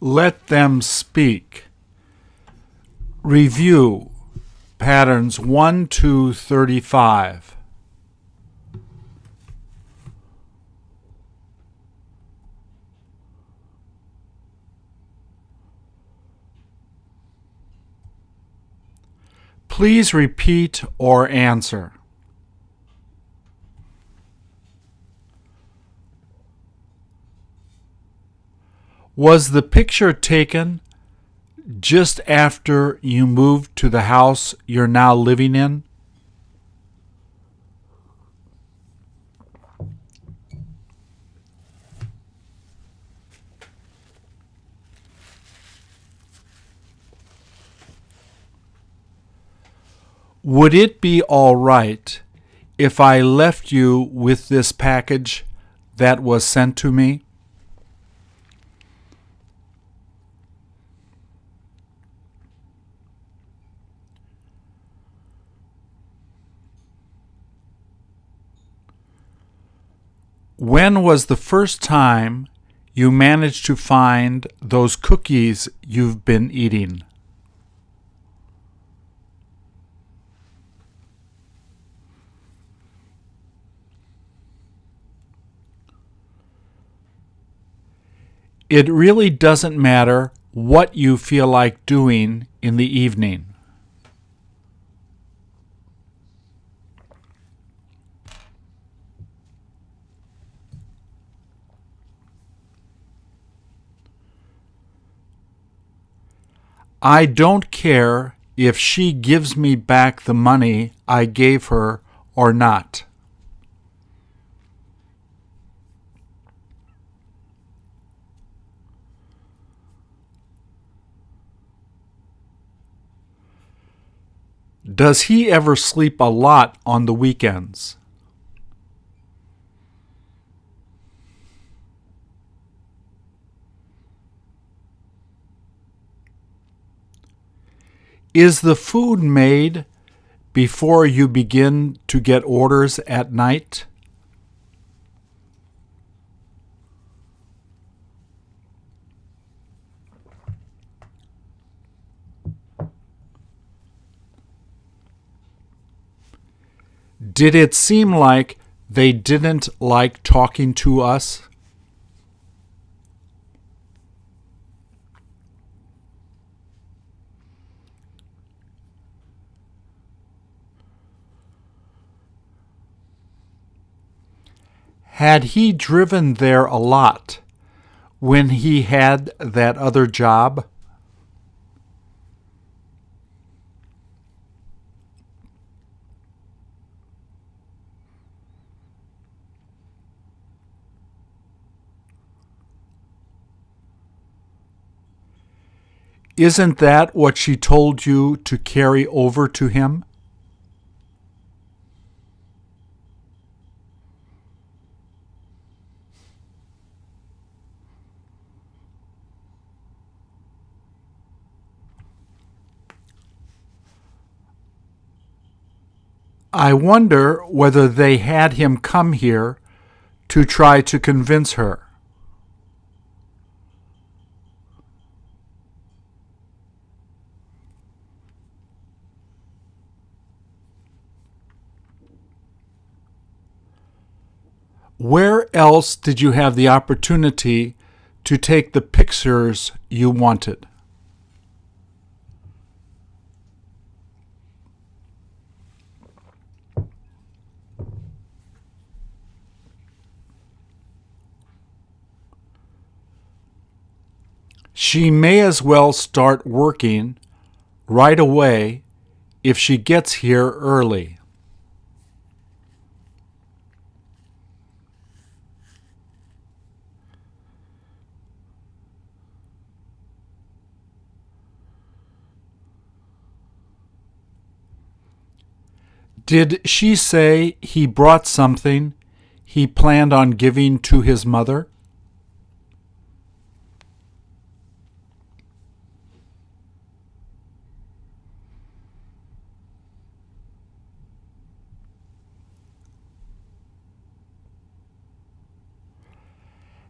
Let them speak. Review patterns 1 to 35. Please repeat or answer. Was the picture taken just after you moved to the house you're now living in? Would it be all right if I left you with this package that was sent to me? When was the first time you managed to find those cookies you've been eating? It really doesn't matter what you feel like doing in the evening. I don't care if she gives me back the money I gave her or not. Does he ever sleep a lot on the weekends? Is the food made before you begin to get orders at night? Did it seem like they didn't like talking to us? Had he driven there a lot when he had that other job? Isn't that what she told you to carry over to him? I wonder whether they had him come here to try to convince her. Where else did you have the opportunity to take the pictures you wanted? She may as well start working right away if she gets here early. Did she say he brought something he planned on giving to his mother?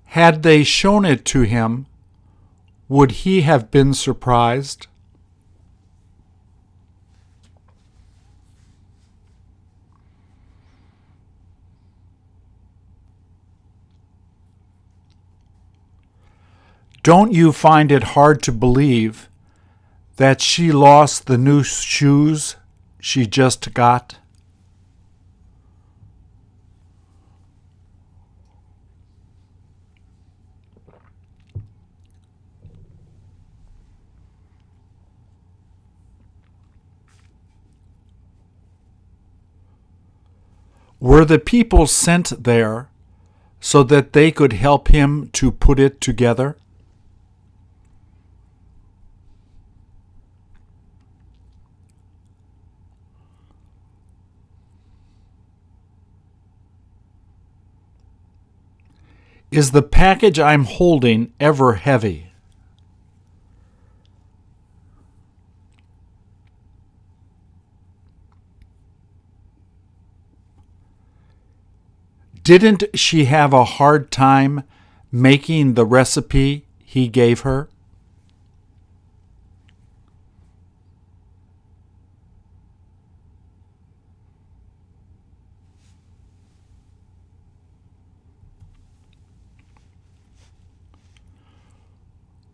Had they shown it to him, would he have been surprised? Don't you find it hard to believe that she lost the new shoes she just got? Were the people sent there so that they could help him to put it together? Is the package I'm holding ever heavy? Didn't she have a hard time making the recipe he gave her?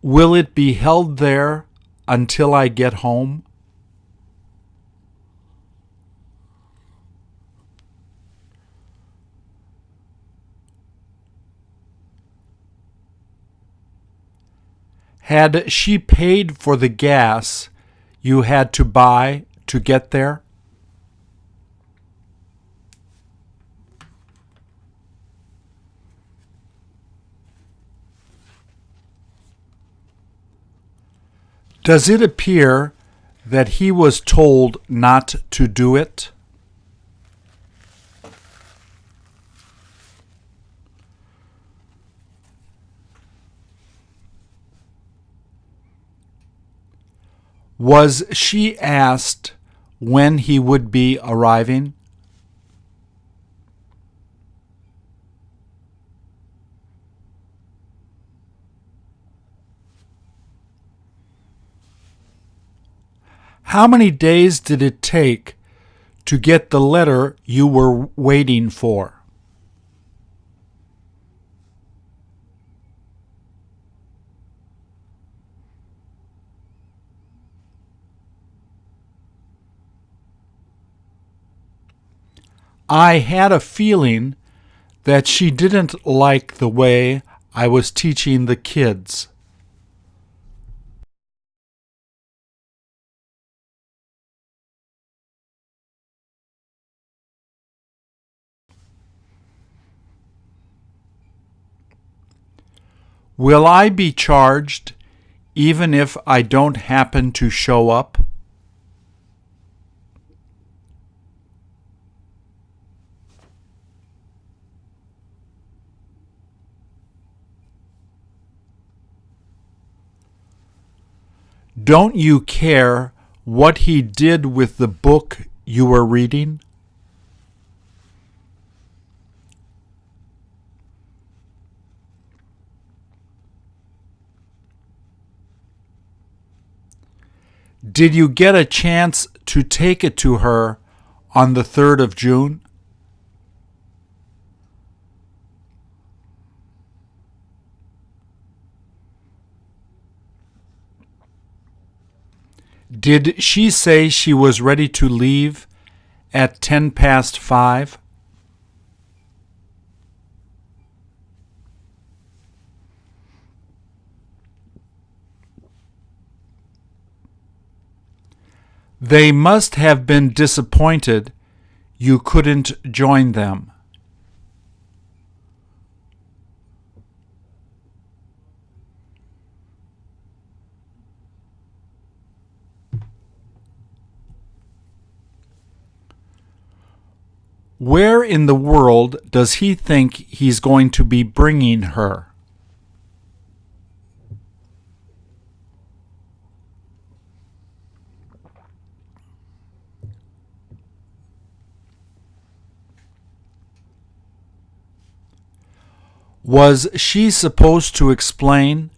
Will it be held there until I get home? Had she paid for the gas you had to buy to get there? Does it appear that he was told not to do it? Was she asked when he would be arriving? How many days did it take to get the letter you were waiting for? I had a feeling that she didn't like the way I was teaching the kids. Will I be charged even if I don't happen to show up? Don't you care what he did with the book you were reading? Did you get a chance to take it to her on the 3rd of June? Did she say she was ready to leave at 5:10? They must have been disappointed you couldn't join them. Where in the world does he think he's going to be bringing her? Was she supposed to explain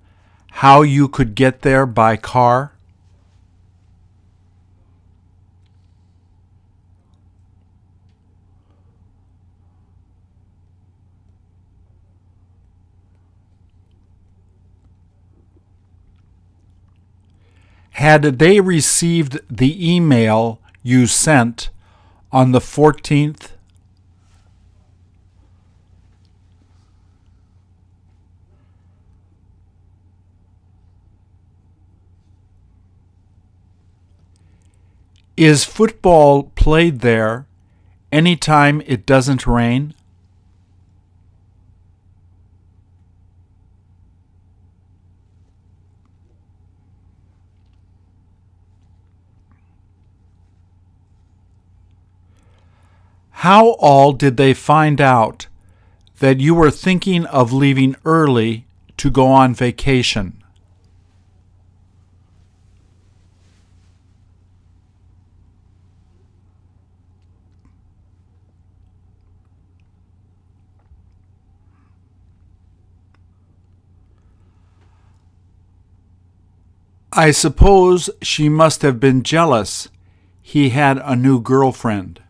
how you could get there by car? Had they received the email you sent on the 14th? Is football played there anytime it doesn't rain? How all did they find out that you were thinking of leaving early to go on vacation? I suppose she must have been jealous he had a new girlfriend.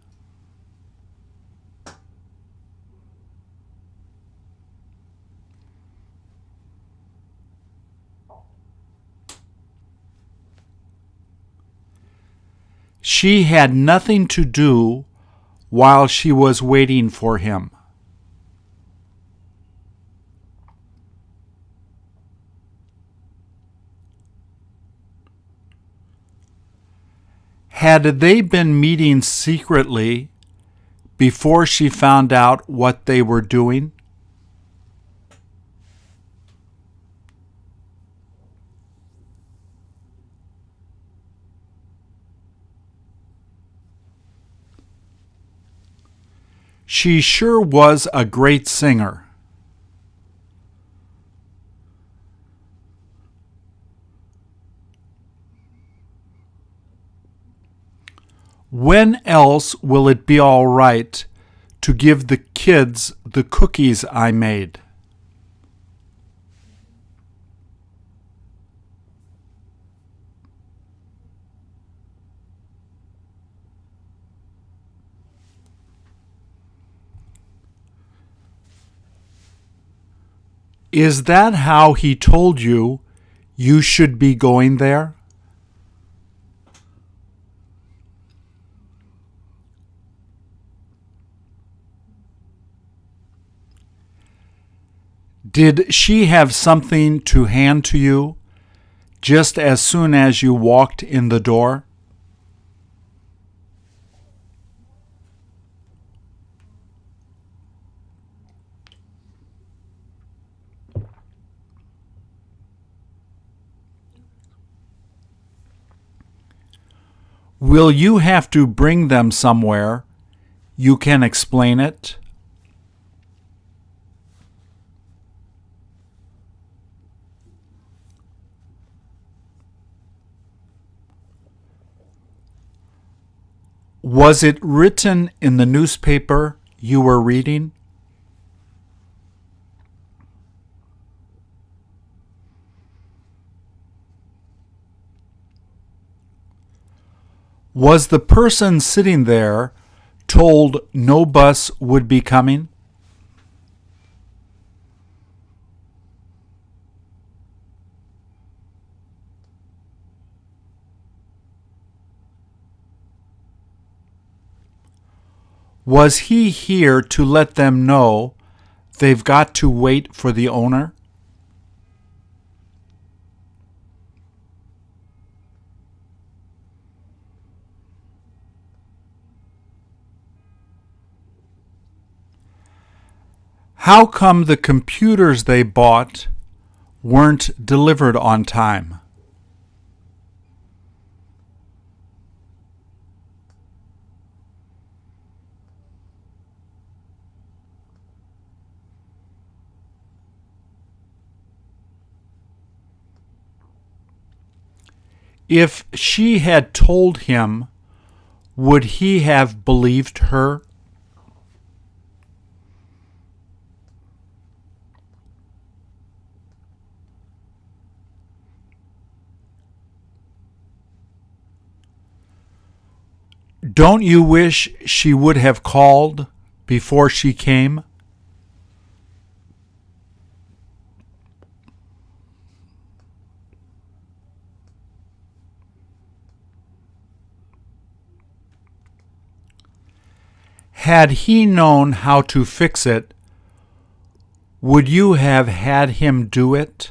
She had nothing to do while she was waiting for him. Had they been meeting secretly before she found out what they were doing? She sure was a great singer. When else will it be all right to give the kids the cookies I made? Is that how he told you you should be going there? Did she have something to hand to you just as soon as you walked in the door? Will you have to bring them somewhere you can explain it? Was it written in the newspaper you were reading? Was the person sitting there told no bus would be coming? Was he here to let them know they've got to wait for the owner? How come the computers they bought weren't delivered on time? If she had told him, would he have believed her? Don't you wish she would have called before she came? Had he known how to fix it, would you have had him do it?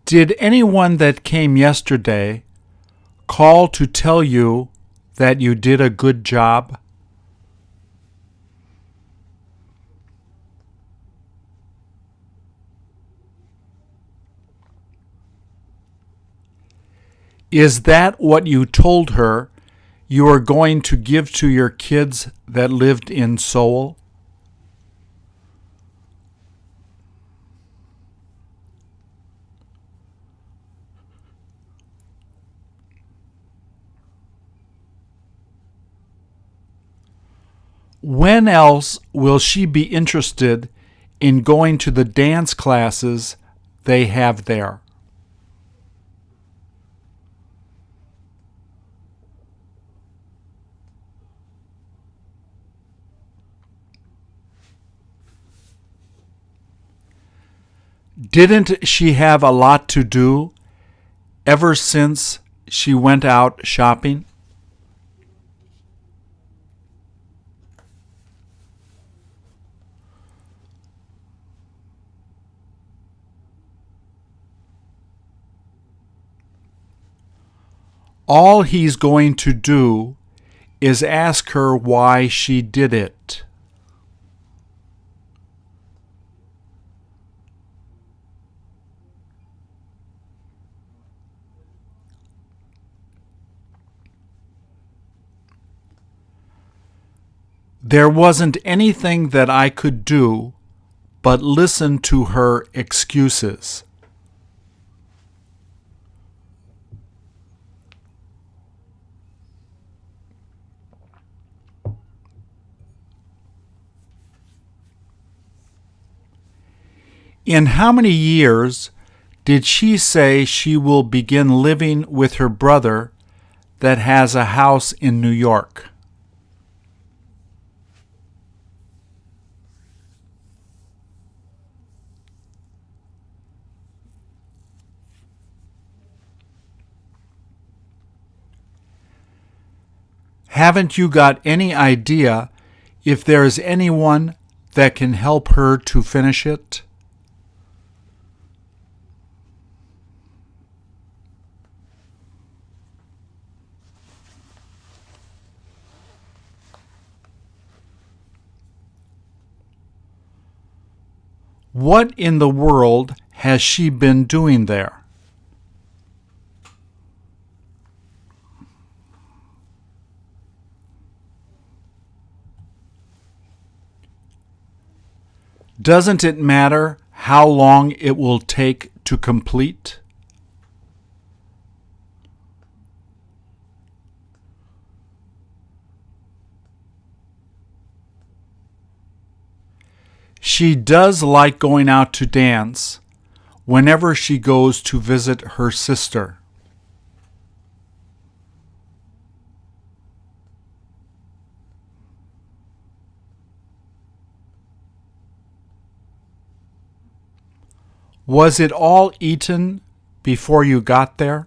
Did anyone that came yesterday call to tell you that you did a good job? Is that what you told her you are going to give to your kids that lived in Seoul? When else will she be interested in going to the dance classes they have there? Didn't she have a lot to do ever since she went out shopping? All he's going to do is ask her why she did it. There wasn't anything that I could do but listen to her excuses. In how many years did she say she will begin living with her brother that has a house in New York? Haven't you got any idea if there is anyone that can help her to finish it? What in the world has she been doing there? Doesn't it matter how long it will take to complete? She does like going out to dance whenever she goes to visit her sister. Was it all eaten before you got there?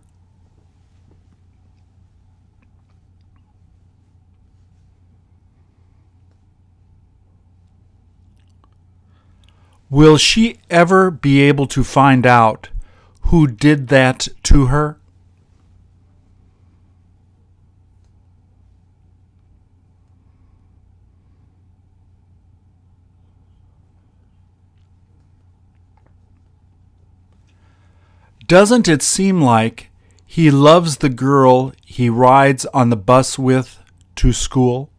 Will she ever be able to find out who did that to her? Doesn't it seem like he loves the girl he rides on the bus with to school?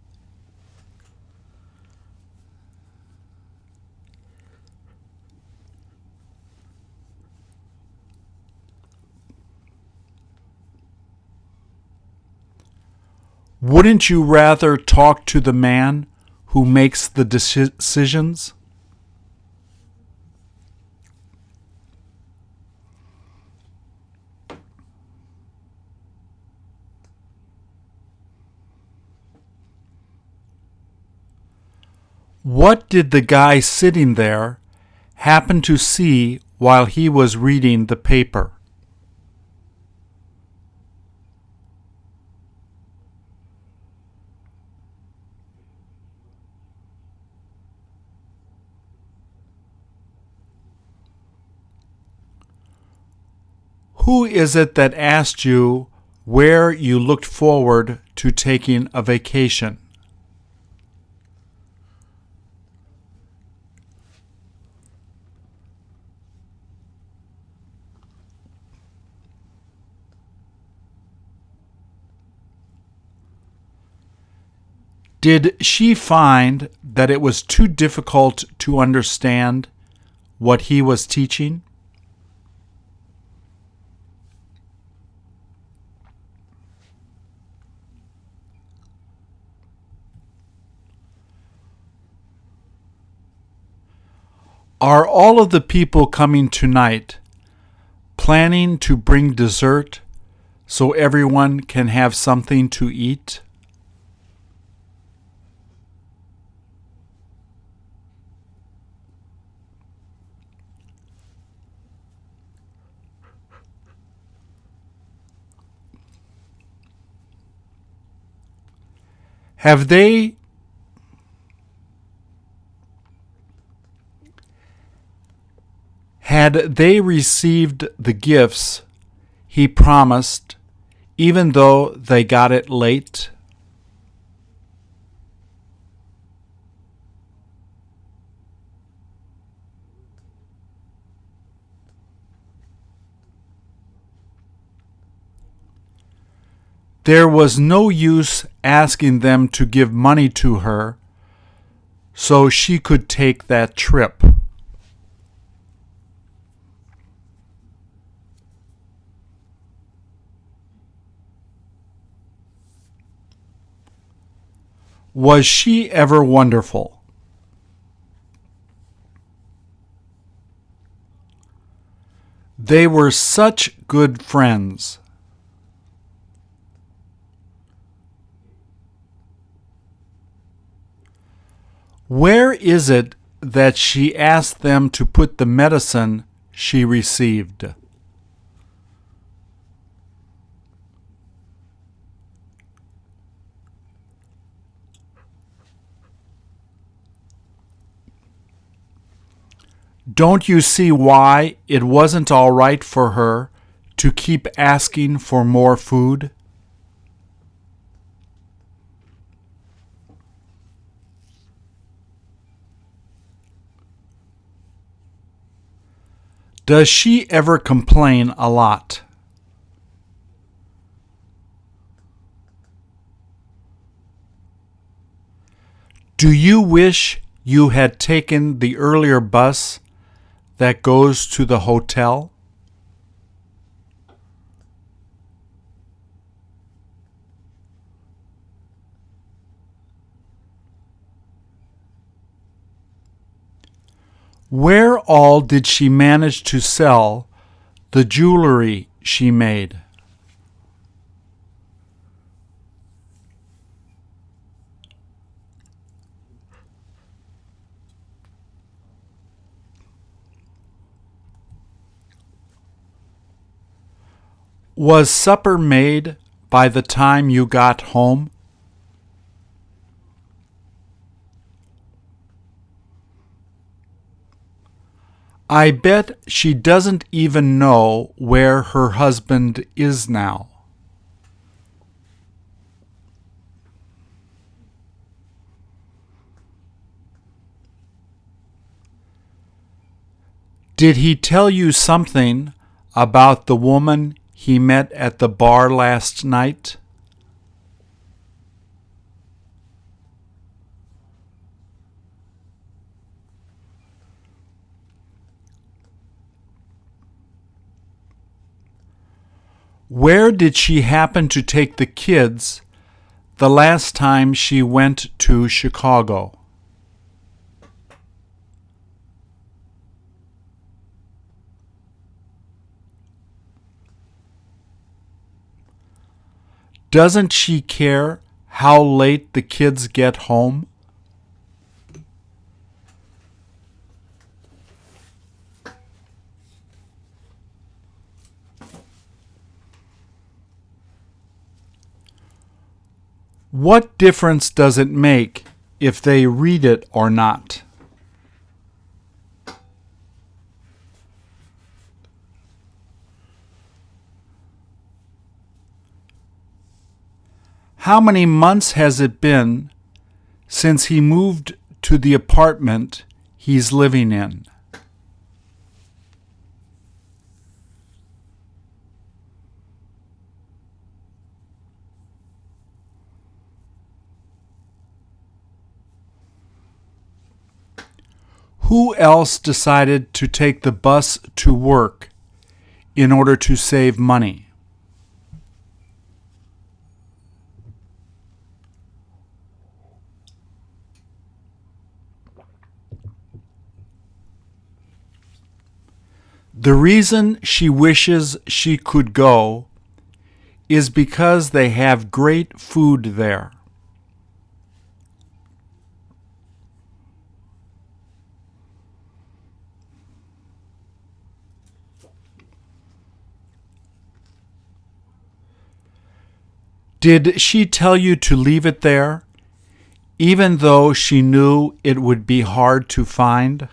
Wouldn't you rather talk to the man who makes the decisions? What did the guy sitting there happen to see while he was reading the paper? Who is it that asked you where you looked forward to taking a vacation? Did she find that it was too difficult to understand what he was teaching? Are all of the people coming tonight planning to bring dessert so everyone can have something to eat? Have they Had they received the gifts he promised, even though they got it late? There was no use asking them to give money to her so she could take that trip. Was she ever wonderful? They were such good friends. Where is it that she asked them to put the medicine she received? Don't you see why it wasn't all right for her to keep asking for more food? Does she ever complain a lot? Do you wish you had taken the earlier bus that goes to the hotel? Where all did she manage to sell the jewelry she made? Was supper made by the time you got home? I bet she doesn't even know where her husband is now. Did he tell you something about the woman he met at the bar last night? Where did she happen to take the kids the last time she went to Chicago? Doesn't she care how late the kids get home? What difference does it make if they read it or not? How many months has it been since he moved to the apartment he's living in? Who else decided to take the bus to work in order to save money? The reason she wishes she could go is because they have great food there. Did she tell you to leave it there, even though she knew it would be hard to find?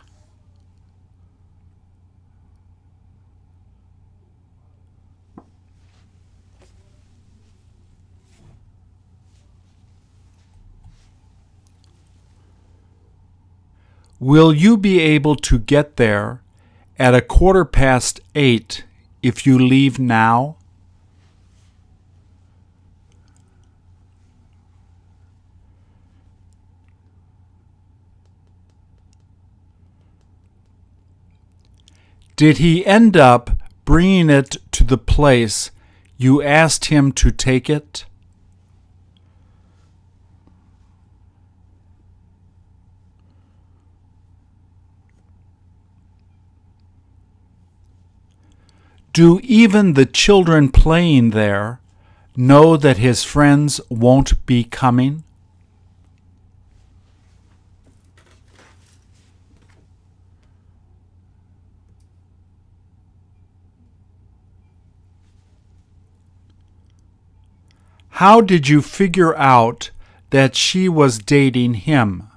Will you be able to get there at 8:15 if you leave now? Did he end up bringing it to the place you asked him to take it? Do even the children playing there know that his friends won't be coming? How did you figure out that she was dating him?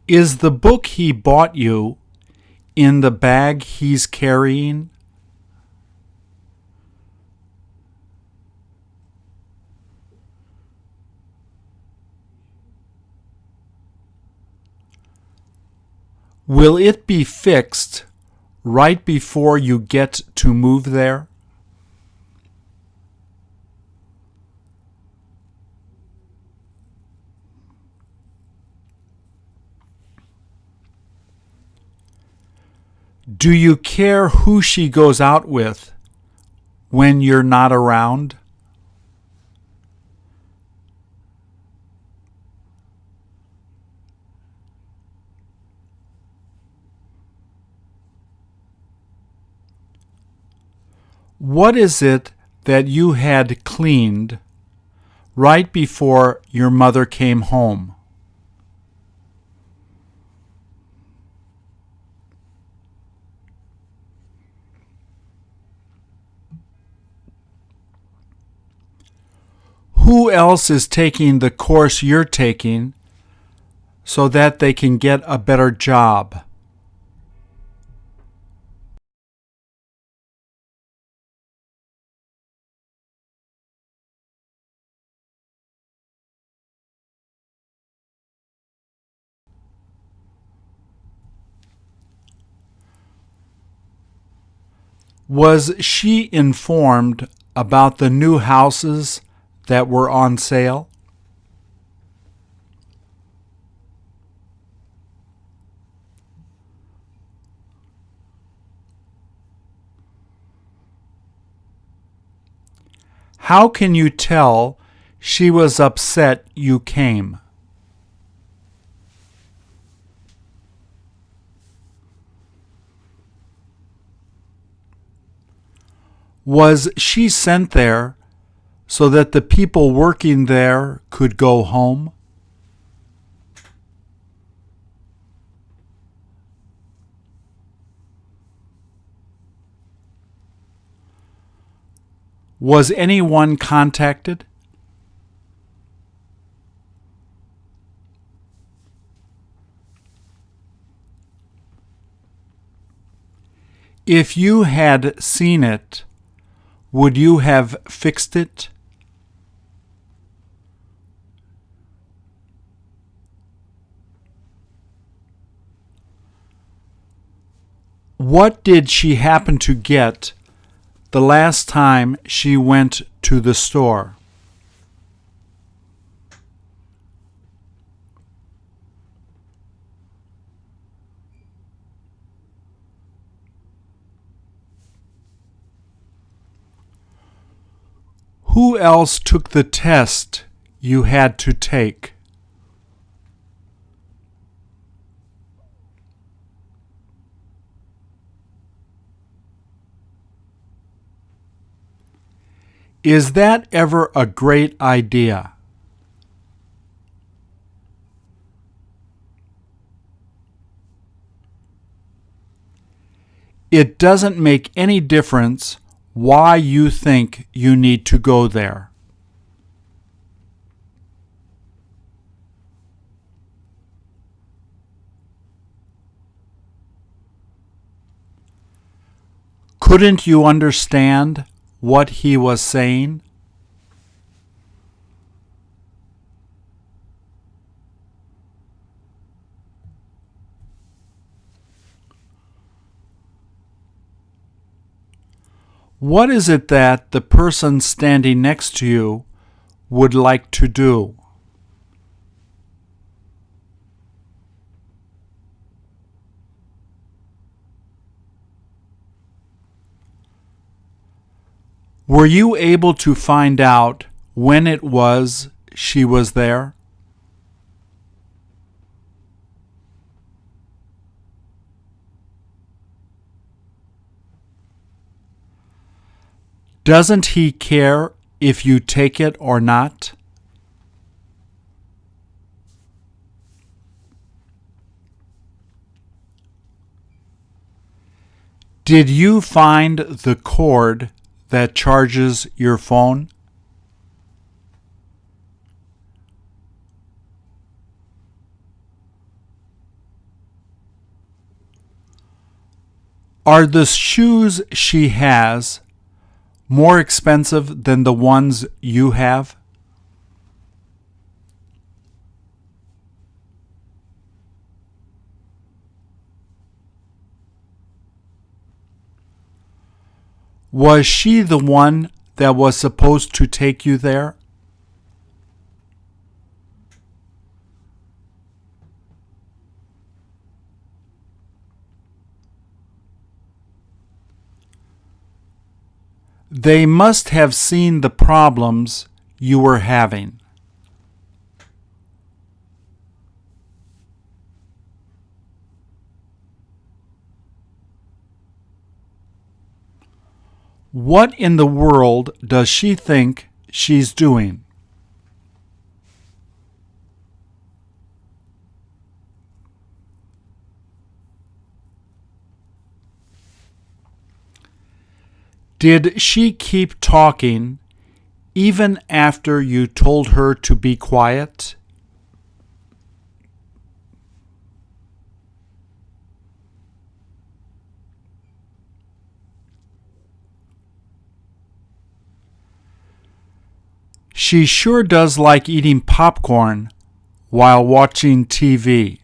Is the book he bought you in the bag he's carrying? Will it be fixed right before you get to move there? Do you care who she goes out with when you're not around? What is it that you had cleaned right before your mother came home? Who else is taking the course you're taking so that they can get a better job? Was she informed about the new houses that were on sale? How can you tell she was upset you came? Was she sent there so that the people working there could go home? Was anyone contacted? If you had seen it, would you have fixed it? What did she happen to get the last time she went to the store? Who else took the test you had to take? Is that ever a great idea? It doesn't make any difference why you think you need to go there. Couldn't you understand what he was saying? What is it that the person standing next to you would like to do? Were you able to find out when it was she was there? Doesn't he care if you take it or not? Did you find the cord that charges your phone? Are the shoes she has more expensive than the ones you have? Was she the one that was supposed to take you there? They must have seen the problems you were having. What in the world does she think she's doing? Did she keep talking even after you told her to be quiet? She sure does like eating popcorn while watching TV.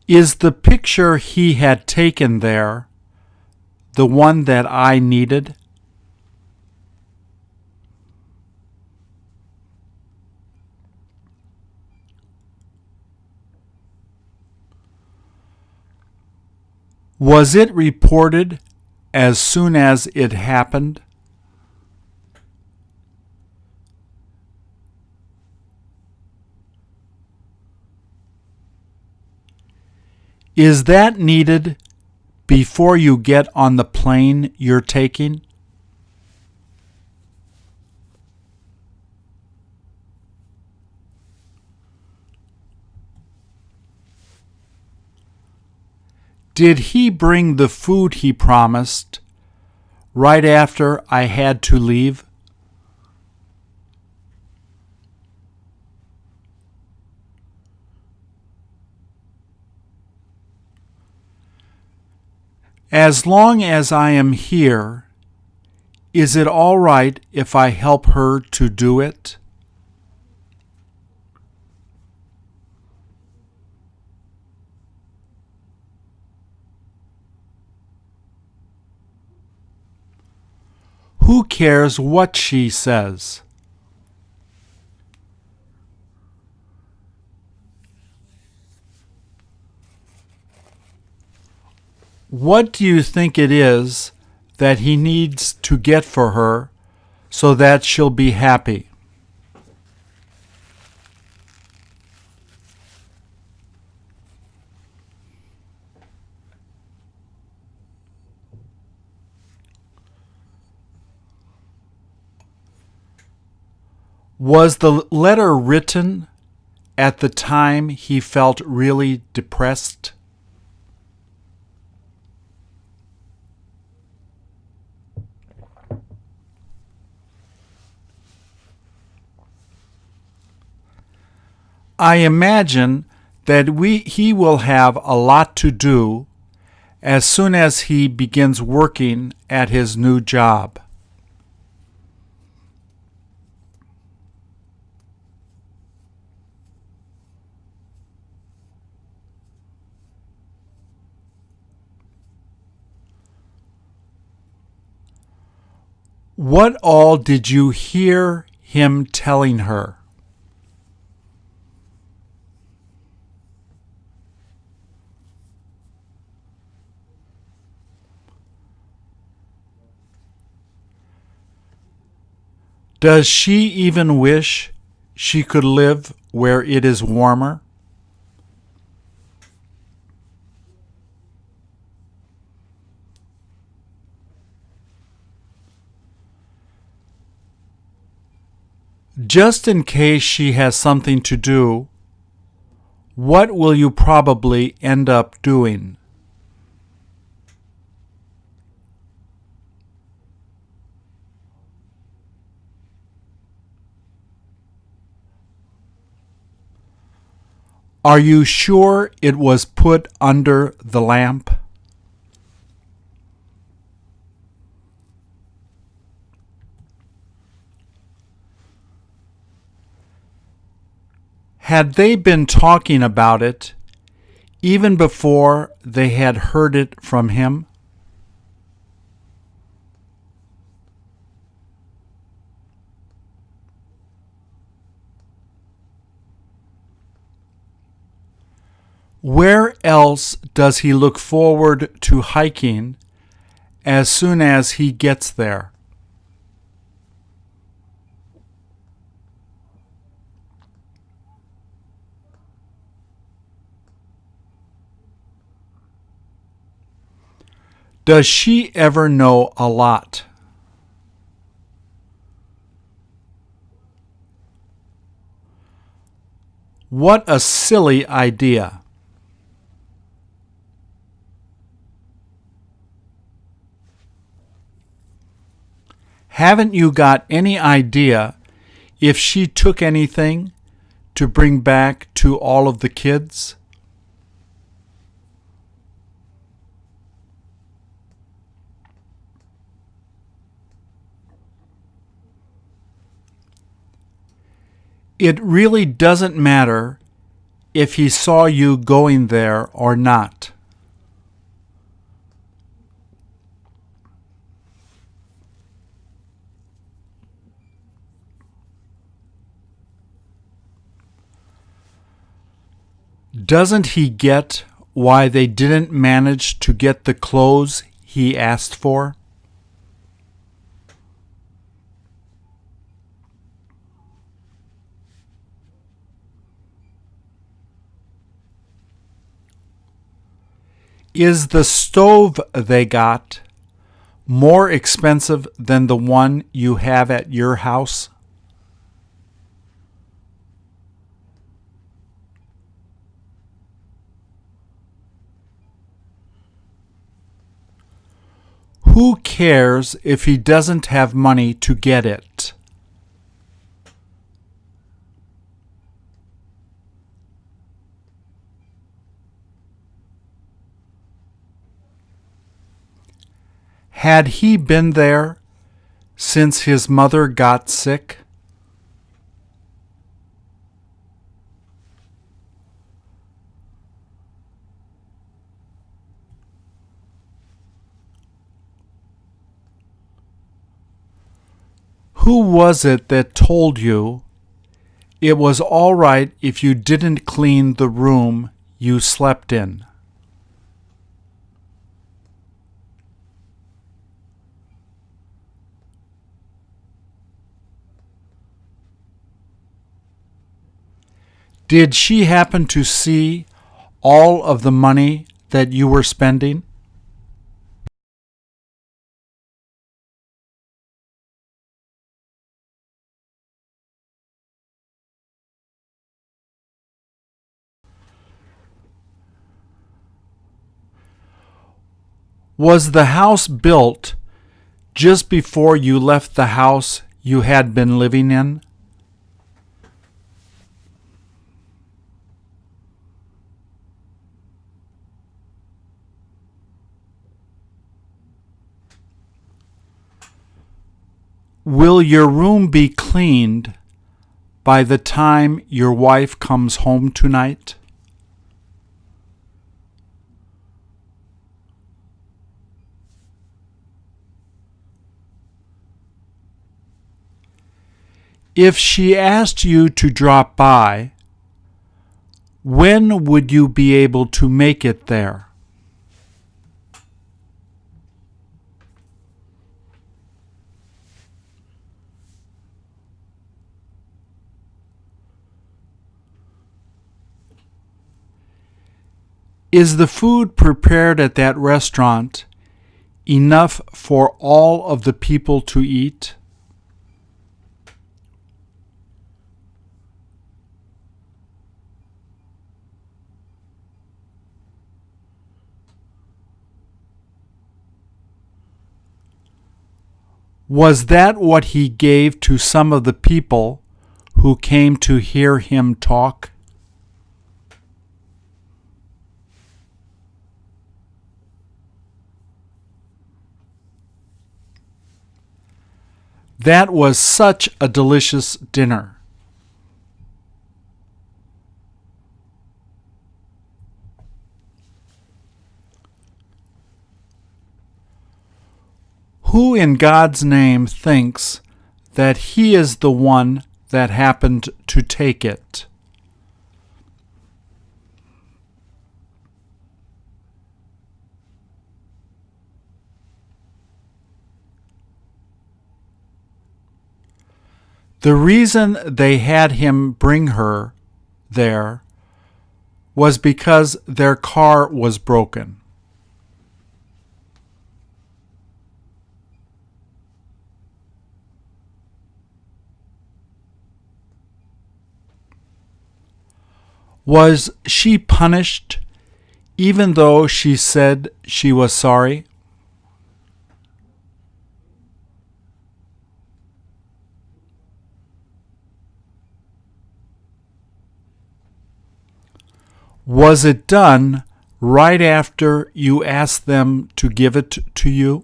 Is the picture he had taken there the one that I needed? Was it reported as soon as it happened? Is that needed before you get on the plane you're taking? Did he bring the food he promised right after I had to leave? As long as I am here, is it all right if I help her to do it? Who cares what she says? What do you think it is that he needs to get for her so that she'll be happy? Was the letter written at the time he felt really depressed? I imagine that he will have a lot to do as soon as he begins working at his new job. What all did you hear him telling her? Does she even wish she could live where it is warmer? Just in case she has something to do, what will you probably end up doing? Are you sure it was put under the lamp? Had they been talking about it even before they had heard it from him? Where else does he look forward to hiking as soon as he gets there? Does she ever know a lot? What a silly idea. Haven't you got any idea if she took anything to bring back to all of the kids? It really doesn't matter if he saw you going there or not. Doesn't he get why they didn't manage to get the clothes he asked for? Is the stove they got more expensive than the one you have at your house? Who cares if he doesn't have money to get it? Had he been there since his mother got sick? Who was it that told you it was all right if you didn't clean the room you slept in? Did she happen to see all of the money that you were spending? Was the house built just before you left the house you had been living in? Will your room be cleaned by the time your wife comes home tonight? If she asked you to drop by, when would you be able to make it there? Is the food prepared at that restaurant enough for all of the people to eat? Was that what he gave to some of the people who came to hear him talk? That was such a delicious dinner. Who in God's name thinks that he is the one that happened to take it? The reason they had him bring her there was because their car was broken. Was she punished even though she said she was sorry? Was it done right after you asked them to give it to you?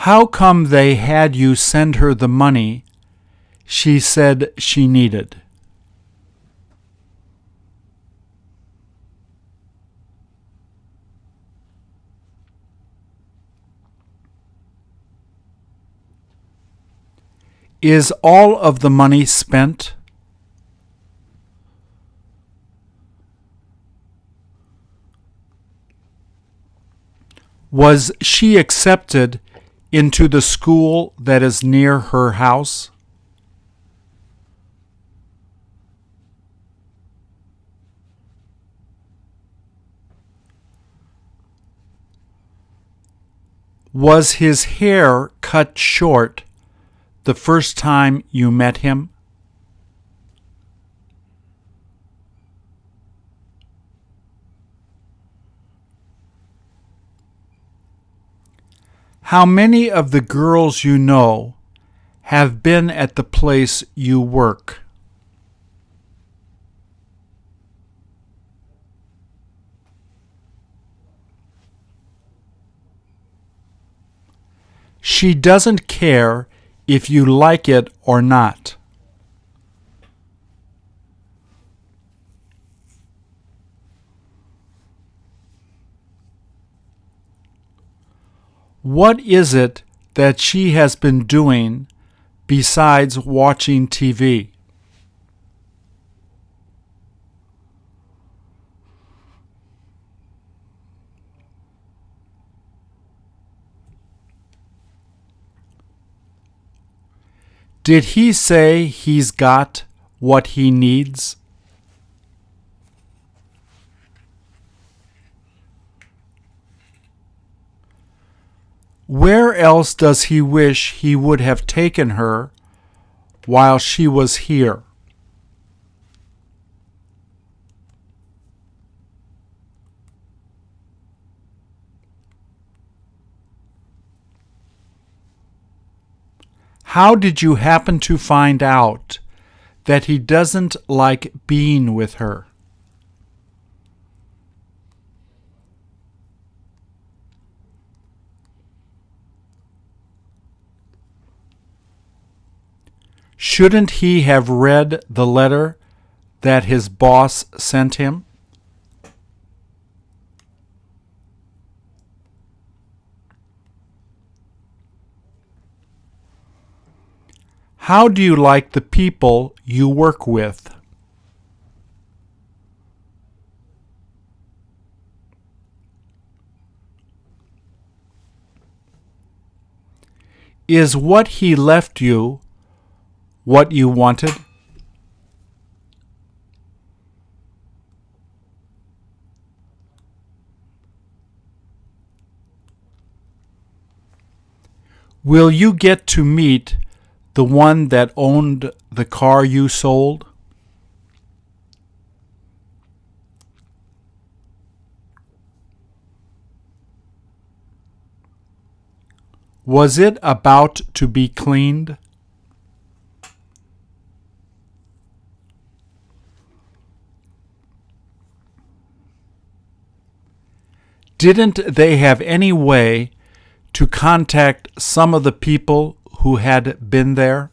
How come they had you send her the money she said she needed? Is all of the money spent? Was she accepted into the school that is near her house? Was his hair cut short the first time you met him? How many of the girls you know have been at the place you work? She doesn't care if you like it or not. What is it that she has been doing besides watching TV? Did he say he's got what he needs? Where else does he wish he would have taken her while she was here? How did you happen to find out that he doesn't like being with her? Shouldn't he have read the letter that his boss sent him? How do you like the people you work with? Is what he left you what you wanted? Will you get to meet the one that owned the car you sold? Was it about to be cleaned? Didn't they have any way to contact some of the people who had been there?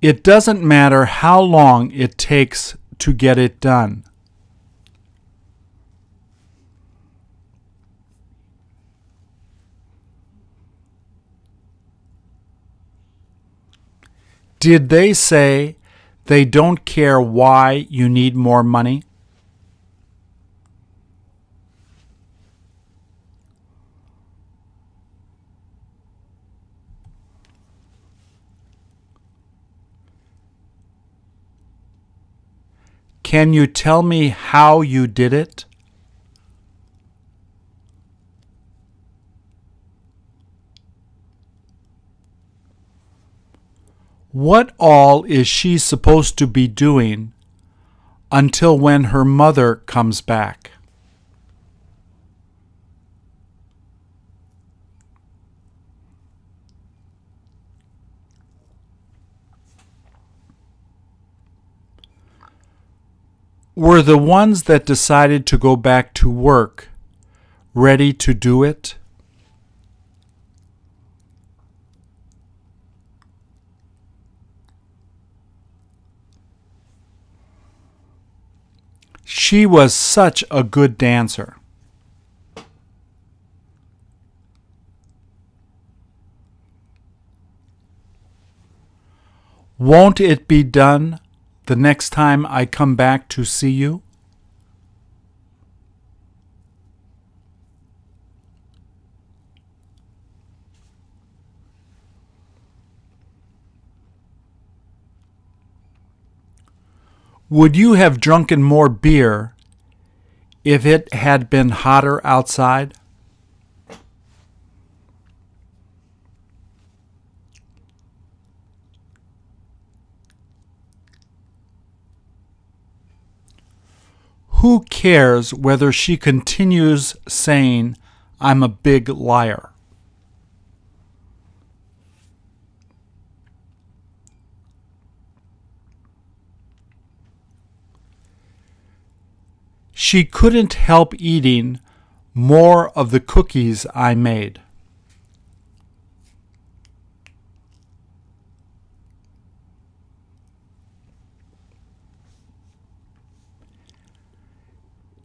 It doesn't matter how long it takes to get it done. Did they say they don't care why you need more money? Can you tell me how you did it? What all is she supposed to be doing until when her mother comes back? Were the ones that decided to go back to work ready to do it? She was such a good dancer. Won't it be done the next time I come back to see you? Would you have drunken more beer if it had been hotter outside? Who cares whether she continues saying, "I'm a big liar"? She couldn't help eating more of the cookies I made.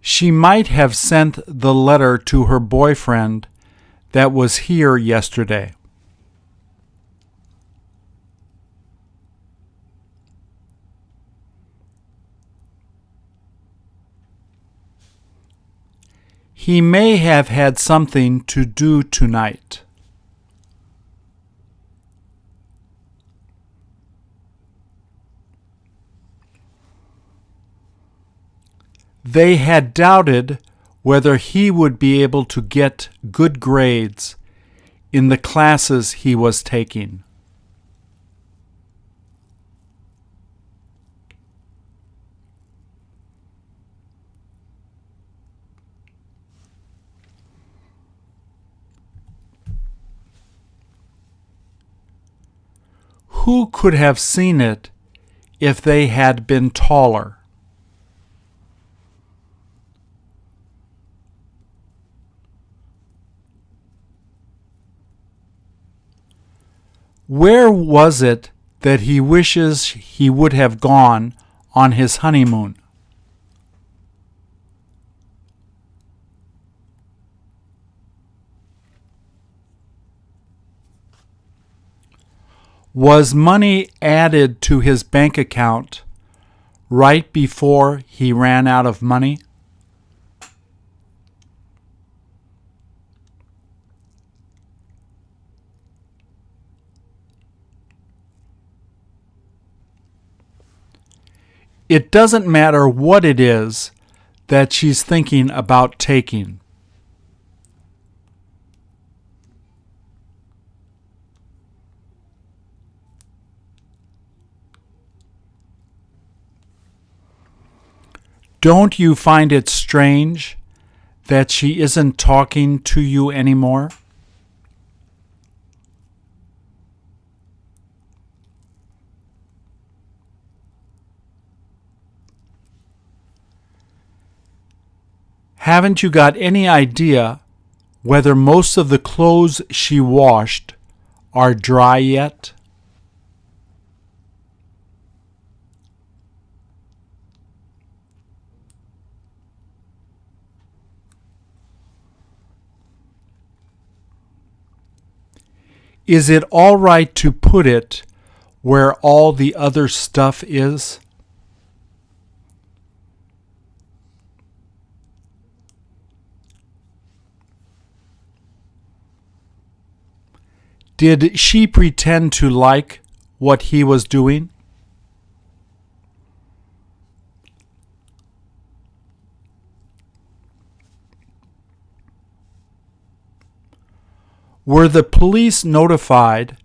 She might have sent the letter to her boyfriend that was here yesterday. He may have had something to do tonight. They had doubted whether he would be able to get good grades in the classes he was taking. Who could have seen it if they had been taller? Where was it that he wishes he would have gone on his honeymoon? Was money added to his bank account right before he ran out of money? It doesn't matter what it is that she's thinking about taking. Don't you find it strange that she isn't talking to you anymore? Haven't you got any idea whether most of the clothes she washed are dry yet? Is it all right to put it where all the other stuff is? Did she pretend to like what he was doing? Were the police notified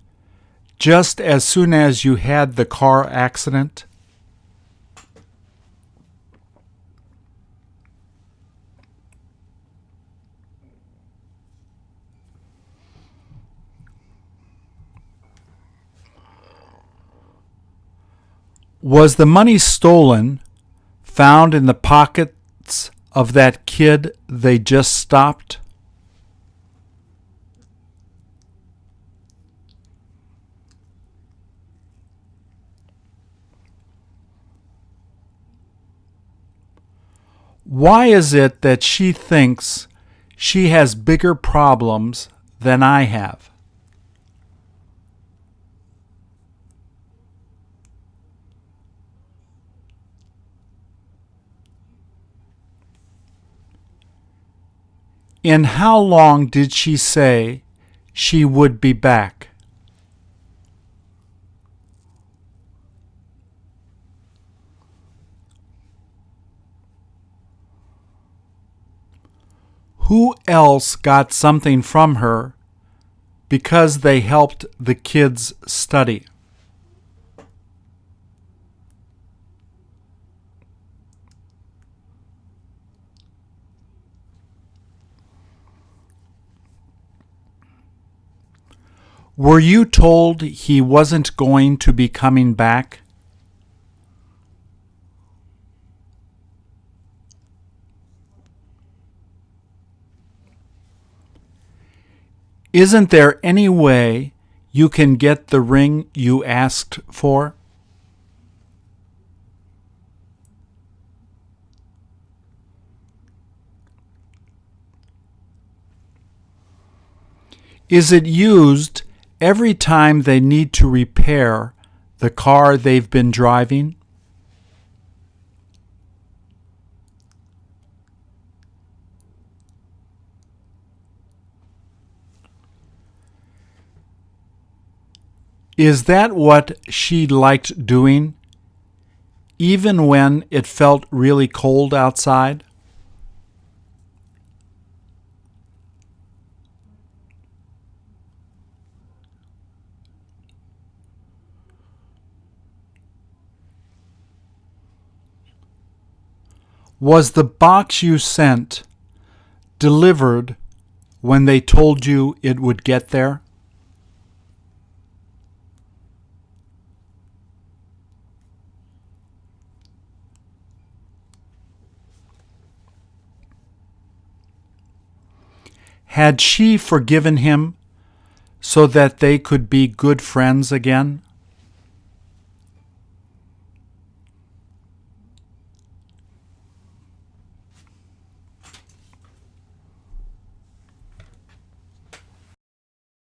just as soon as you had the car accident? Was the money stolen found in the pockets of that kid they just stopped? Why is it that she thinks she has bigger problems than I have? In how long did she say she would be back? Who else got something from her because they helped the kids study? Were you told he wasn't going to be coming back? Isn't there any way you can get the ring you asked for? Is it used every time they need to repair the car they've been driving? Is that what she liked doing, even when it felt really cold outside? Was the box you sent delivered when they told you it would get there? Had she forgiven him so that they could be good friends again?